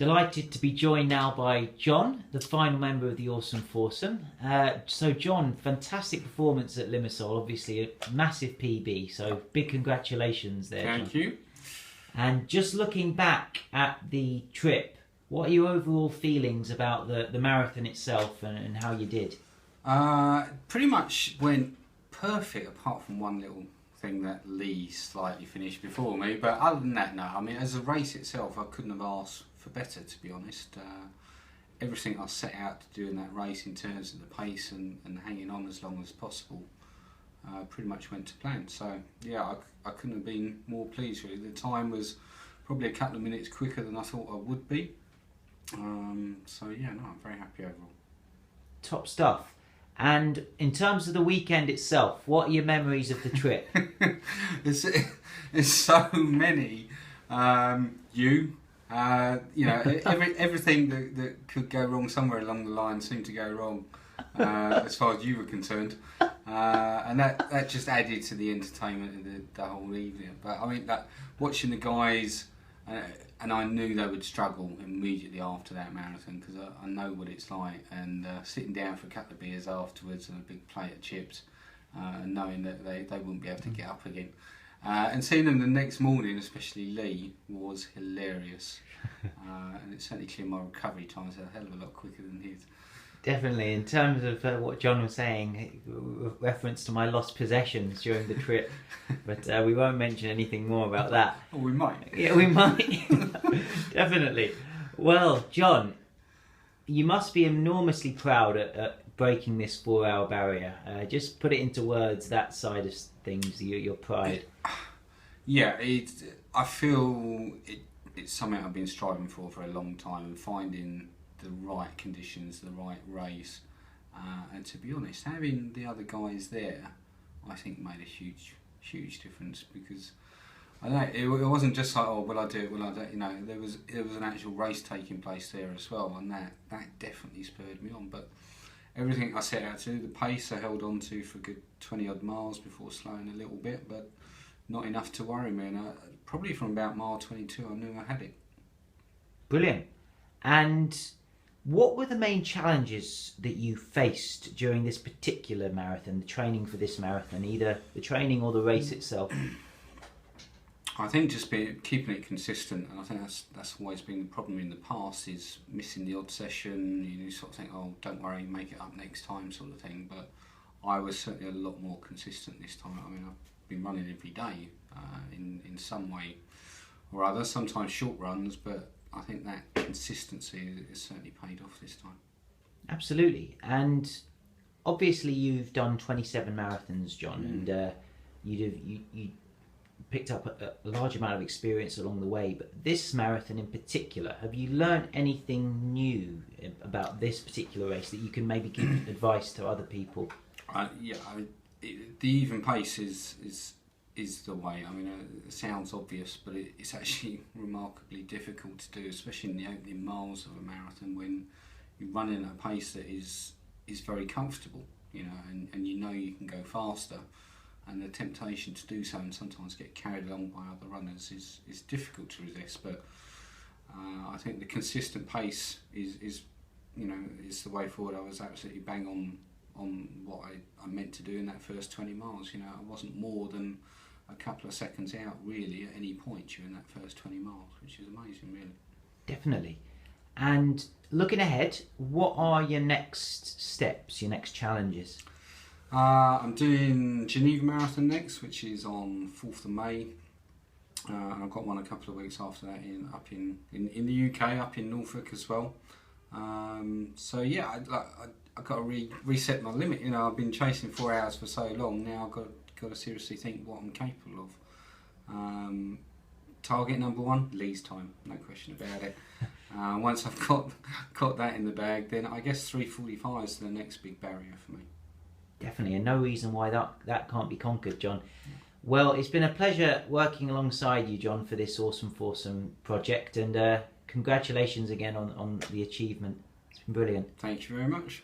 Delighted to be joined now by John, the final member of the Awesome Foursome. So John, fantastic performance at Limassol, obviously a massive PB, so big congratulations there, John. Thank you. And just looking back at the trip, what are your overall feelings about the marathon itself and how you did? Pretty much went perfect apart from one little thing that Lee slightly finished before me, but other than that, no. I mean, as a race itself, I couldn't have asked for better, to be honest. Everything I set out to do in that race in terms of the pace and hanging on as long as possible pretty much went to plan. So yeah, I couldn't have been more pleased really. The time was probably a couple of minutes quicker than I thought I would be. So yeah, no, I'm very happy overall. Top stuff. And in terms of the weekend itself, what are your memories of the trip? It's so many. Everything that could go wrong somewhere along the line seemed to go wrong, as far as you were concerned, and that just added to the entertainment of the whole evening. But I mean, watching the guys, and I knew they would struggle immediately after that marathon because I know what it's like, and sitting down for a couple of beers afterwards and a big plate of chips, and knowing that they wouldn't be able to get up again. And seeing them the next morning, especially Lee, was hilarious. And it certainly cleared my recovery times a hell of a lot quicker than his. Definitely. In terms of what John was saying, reference to my lost possessions during the trip, but we won't mention anything more about that. Oh, we might. Yeah, we might. Definitely. Well, John, you must be enormously proud at breaking this 4-hour barrier. Just put it into words, that side of things, your pride. Yeah, I feel it's something I've been striving for a long time, and finding the right conditions, the right race, and to be honest, having the other guys there, I think made a huge difference, because I don't know, it wasn't just like, oh, will I do it, will I do it? You know, there was an actual race taking place there as well, and that definitely spurred me on. But everything I set out to do, the pace I held on to for a good 20 odd miles before slowing a little bit, but not enough to worry me, and probably from about mile 22 I knew I had it. Brilliant. And what were the main challenges that you faced during this particular marathon, the training for this marathon, either the training or the race itself? I think just keeping it consistent, and I think that's always been the problem in the past, is missing the odd session. You sort of think, oh, don't worry, make it up next time, sort of thing. But I was certainly a lot more consistent this time. I mean, I've been running every day in some way or other, sometimes short runs, but I think that consistency has certainly paid off this time. Absolutely. And obviously you've done 27 marathons, John, and you picked up a large amount of experience along the way, but this marathon in particular, have you learned anything new about this particular race that you can maybe give advice to other people? Yeah, the even pace is the way. I mean, it sounds obvious, but it's actually remarkably difficult to do, especially in the opening miles of a marathon, when you're running at a pace that is very comfortable, you know, and you know you can go faster, and the temptation to do so and sometimes get carried along by other runners is difficult to resist. But I think the consistent pace is the way forward. I was absolutely bang on what I meant to do in that first 20 miles. You know, I wasn't more than a couple of seconds out really at any point during that first 20 miles, which is amazing, really. Definitely. And looking ahead, what are your next steps, your next challenges? I'm doing Geneva Marathon next, which is on 4th of May, and I've got one a couple of weeks after that up in the UK, up in Norfolk as well. So yeah, I've got to reset my limit. You know, I've been chasing 4 hours for so long. Now I've got to seriously think what I'm capable of. Target number 1, Lee's time, no question about it. Once I've got that in the bag, then I guess 3:45 is the next big barrier for me. Definitely, and no reason why that can't be conquered, John. Well, it's been a pleasure working alongside you, John, for this Awesome Foursome project, and congratulations again on the achievement. It's been brilliant. Thank you very much.